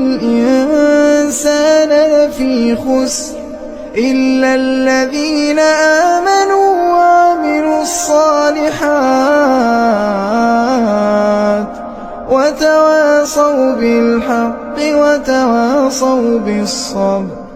الإنسان لفي خسر إلا الذين آمنوا وعملوا الصالحات وتواصوا بالحق وتواصوا بالصبر.